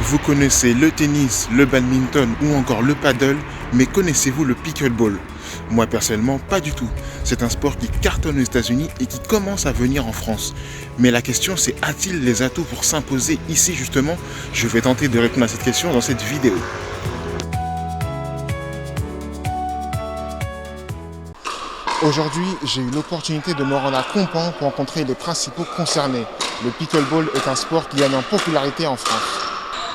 Vous connaissez le tennis, le badminton ou encore le paddle, mais connaissez-vous le pickleball? Moi personnellement, pas du tout. C'est un sport qui cartonne aux États-Unis et qui commence à venir en France. Mais la question c'est, a-t-il les atouts pour s'imposer ici justement? Je vais tenter de répondre à cette question dans cette vidéo. Aujourd'hui, j'ai eu l'opportunité de me rendre à Compan pour rencontrer les principaux concernés. Le pickleball est un sport qui gagne en popularité en France.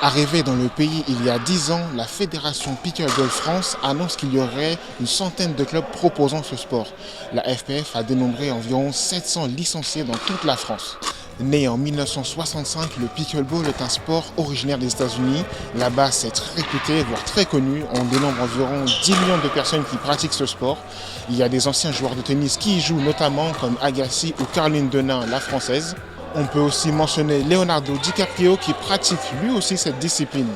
Arrivé dans le pays il y a 10 ans, la Fédération Pickleball France annonce qu'il y aurait une centaine de clubs proposant ce sport. La FPF a dénombré environ 700 licenciés dans toute la France. Né en 1965, le pickleball est un sport originaire des États-Unis. Là-bas, c'est très réputé, voire très connu. On dénombre environ 10 millions de personnes qui pratiquent ce sport. Il y a des anciens joueurs de tennis qui y jouent, notamment comme Agassi ou Caroline Denain, la française. On peut aussi mentionner Leonardo DiCaprio qui pratique lui aussi cette discipline.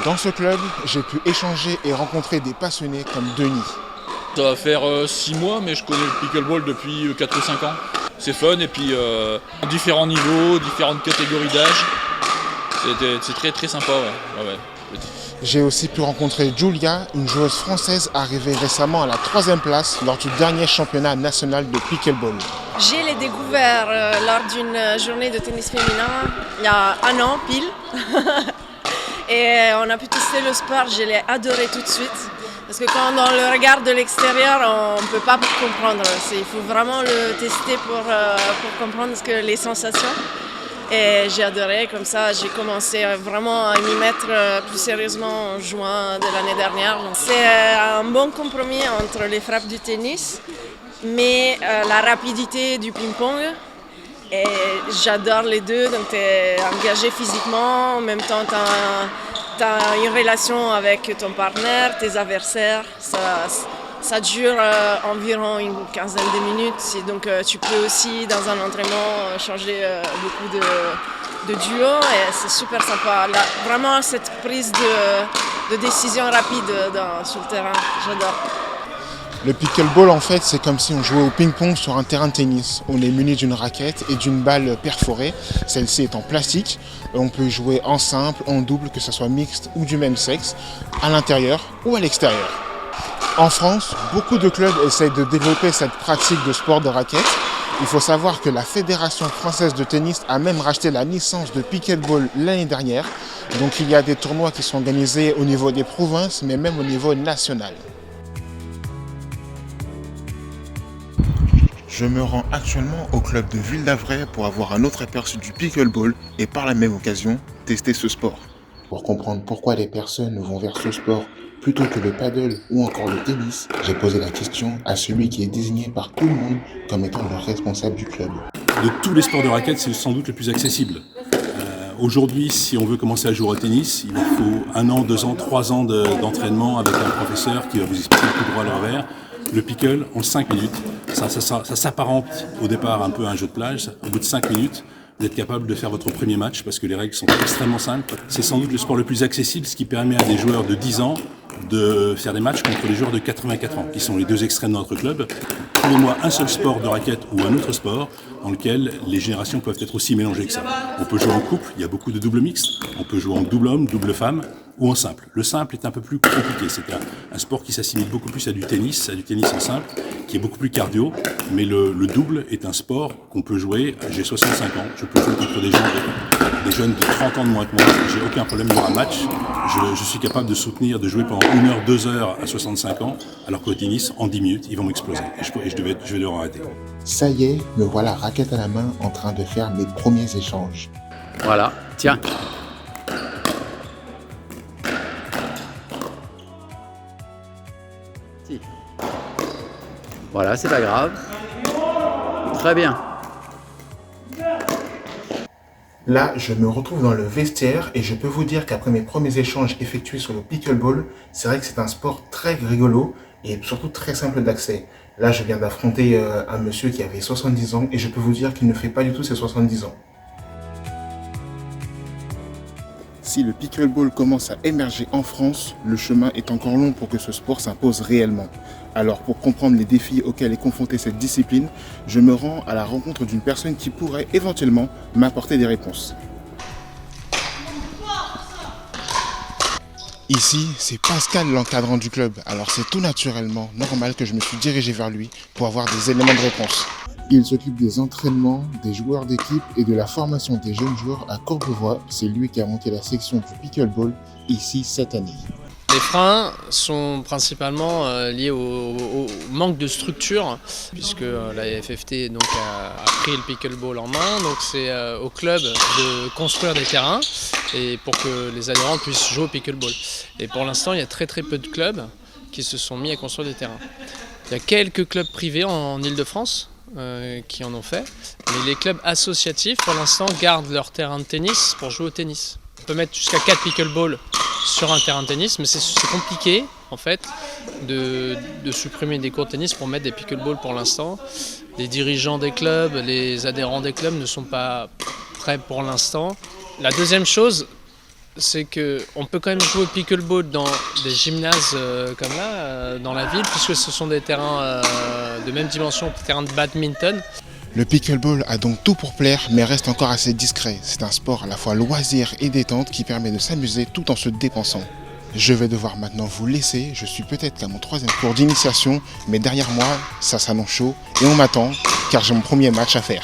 Dans ce club, j'ai pu échanger et rencontrer des passionnés comme Denis. Ça va faire 6 mois, mais je connais le pickleball depuis 4 ou 5 ans. C'est fun et puis différents niveaux, différentes catégories d'âge. C'est très très sympa. Ouais. J'ai aussi pu rencontrer Julia, une joueuse française arrivée récemment à la 3e place lors du dernier championnat national de pickleball. Je l'ai découvert lors d'une journée de tennis féminin il y a un an pile. Et on a pu tester le sport, je l'ai adoré tout de suite. Parce que quand on le regarde de l'extérieur, on ne peut pas comprendre. Il faut vraiment le tester pour comprendre les sensations. Et j'ai adoré, comme ça j'ai commencé vraiment à m'y mettre plus sérieusement en juin de l'année dernière. C'est un bon compromis entre les frappes du tennis, mais la rapidité du ping-pong. Et j'adore les deux, donc tu es engagé physiquement, en même temps tu as une relation avec ton partenaire, tes adversaires. Ça dure environ une quinzaine de minutes, donc tu peux aussi dans un entraînement changer beaucoup de duos et c'est super sympa. Là, vraiment cette prise de décision rapide sur le terrain, j'adore. Le pickleball en fait c'est comme si on jouait au ping-pong sur un terrain de tennis. On est muni d'une raquette et d'une balle perforée, celle-ci est en plastique. On peut jouer en simple, en double, que ce soit mixte ou du même sexe, à l'intérieur ou à l'extérieur. En France, beaucoup de clubs essayent de développer cette pratique de sport de raquette. Il faut savoir que la Fédération française de tennis a même racheté la licence de pickleball l'année dernière. Donc il y a des tournois qui sont organisés au niveau des provinces, mais même au niveau national. Je me rends actuellement au club de Ville d'Avray pour avoir un autre aperçu du pickleball et par la même occasion, tester ce sport. Pour comprendre pourquoi les personnes vont vers ce sport plutôt que le paddle ou encore le tennis, j'ai posé la question à celui qui est désigné par tout le monde comme étant le responsable du club. De tous les sports de raquette, c'est sans doute le plus accessible. Aujourd'hui, si on veut commencer à jouer au tennis, il vous faut 1 an, 2 ans, 3 ans d'entraînement avec un professeur qui va vous expliquer le coup droit à l'envers. Le pickle, en 5 minutes, ça s'apparente au départ un peu à un jeu de plage. Au bout de 5 minutes, vous êtes capable de faire votre premier match parce que les règles sont extrêmement simples. C'est sans doute le sport le plus accessible, ce qui permet à des joueurs de 10 ans de faire des matchs contre les joueurs de 84 ans, qui sont les deux extrêmes de notre club. Trouvez-moi un seul sport de raquette ou un autre sport dans lequel les générations peuvent être aussi mélangées que ça. On peut jouer en couple, il y a beaucoup de doubles mixtes. On peut jouer en double homme, double femme ou en simple. Le simple est un peu plus compliqué. C'est un sport qui s'assimile beaucoup plus à du tennis en simple, qui est beaucoup plus cardio. Mais le double est un sport qu'on peut jouer. J'ai 65 ans, je peux jouer contre des jeunes de 30 ans de moins que moi. J'ai aucun problème dans un match. Je suis capable de jouer pendant 1 heure, 2 heures à 65 ans, alors qu'au tennis, en 10 minutes, ils vont m'exploser. Et je vais devoir arrêter. Ça y est, me voilà raquette à la main en train de faire mes premiers échanges. Voilà, tiens. Si. Voilà, c'est pas grave. Très bien. Là, je me retrouve dans le vestiaire et je peux vous dire qu'après mes premiers échanges effectués sur le pickleball, c'est vrai que c'est un sport très rigolo et surtout très simple d'accès. Là, je viens d'affronter un monsieur qui avait 70 ans et je peux vous dire qu'il ne fait pas du tout ses 70 ans. Si le pickleball commence à émerger en France, le chemin est encore long pour que ce sport s'impose réellement. Alors pour comprendre les défis auxquels est confrontée cette discipline, je me rends à la rencontre d'une personne qui pourrait éventuellement m'apporter des réponses. Ici, c'est Pascal l'encadrant du club, alors c'est tout naturellement normal que je me suis dirigé vers lui pour avoir des éléments de réponse. Il s'occupe des entraînements, des joueurs d'équipe et de la formation des jeunes joueurs à Courbevoie. C'est lui qui a monté la section du pickleball ici cette année. Les freins sont principalement liés au manque de structure, puisque la FFT donc, a pris le pickleball en main. Donc c'est au club de construire des terrains et pour que les adhérents puissent jouer au pickleball. Et pour l'instant, il y a très peu de clubs qui se sont mis à construire des terrains. Il y a quelques clubs privés en Île-de-France qui en ont fait, mais les clubs associatifs, pour l'instant, gardent leur terrain de tennis pour jouer au tennis. On peut mettre jusqu'à 4 pickleball sur un terrain de tennis, mais c'est compliqué en fait de supprimer des cours de tennis pour mettre des pickleball pour l'instant. Les dirigeants des clubs, les adhérents des clubs ne sont pas prêts pour l'instant. La deuxième chose, c'est qu'on peut quand même jouer au pickleball dans des gymnases comme là, dans la ville, puisque ce sont des terrains de même dimension que les terrains de badminton. Le pickleball a donc tout pour plaire, mais reste encore assez discret. C'est un sport à la fois loisir et détente qui permet de s'amuser tout en se dépensant. Je vais devoir maintenant vous laisser, je suis peut-être à mon 3e cours d'initiation, mais derrière moi, ça s'annonce chaud et on m'attend car j'ai mon premier match à faire.